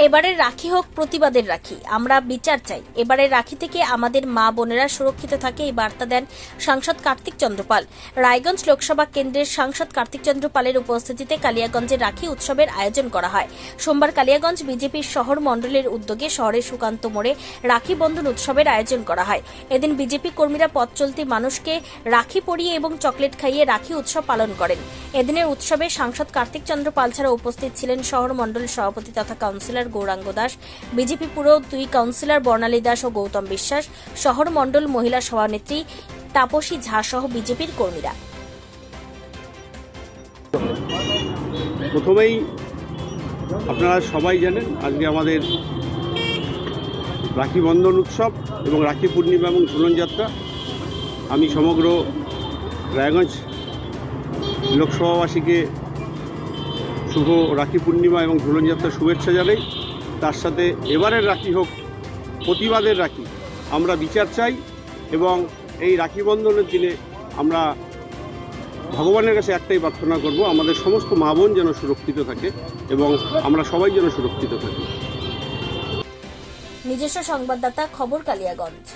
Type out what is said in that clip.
এবারের রাখি হোক প্রতিবাদের রাখি, আমরা বিচার চাই। এবারের রাখি থেকে আমাদের মা বোনেরা সুরক্ষিত থাকে, এই বার্তা দেন সাংসদ কার্তিক চন্দ্র পাল। রায়গঞ্জ লোকসভা কেন্দ্রের সাংসদ কার্তিক চন্দ্র পালের উপস্থিতিতে কালিয়াগঞ্জে রাখি উৎসবের আয়োজন করা হয়। সোমবার কালিয়াগঞ্জ বিজেপির শহর মণ্ডলের উদ্যোগে শহরের সুকান্ত মোড়ে রাখি বন্ধন উৎসবের আয়োজন করা হয়। এদিন বিজেপি কর্মীরা পথ চলতি মানুষকে রাখি পরিয়ে এবং চকলেট খাইয়ে রাখি উৎসব পালন করেন। এদিনের উৎসবে সাংসদ কার্তিক চন্দ্র পাল ছাড়া উপস্থিত ছিলেন শহর মণ্ডল সভাপতি তথা কাউন্সিলর গৌরাঙ্গ দাস, বিজেপি পুরো 2 কাউন্সিলর বর্ণালী দাস ও গৌতম বিশ্বাস, শহর মণ্ডল মহিলা সভানেত্রী তাপসী ঝা সহ বিজেপির কর্মীরা। প্রথমেই আপনারা সবাই জানেন আজকে আমাদের রাখি বন্ধন উৎসব এবং রাখি পূর্ণিমা এবং ঝুলন যাত্রা। আমি সমগ্র রায়গঞ্জ লোকসভাবাসীকে শুভ রাখি পূর্ণিমা এবং ঝুলন যাত্রার শুভেচ্ছা জানাই। তার সাথে এবারের রাখি হোক প্রতিবাদের রাখি, আমরা বিচার চাই এবং এই রাখি বন্ধনের দিনে আমরা ভগবানের কাছে একটাই প্রার্থনা করব, আমাদের সমস্ত মা বোন যেন সুরক্ষিত থাকে এবং আমরা সবাই যেন সুরক্ষিত থাকি। নিজস্ব সংবাদদাতা, খবর কালিয়াগঞ্জ।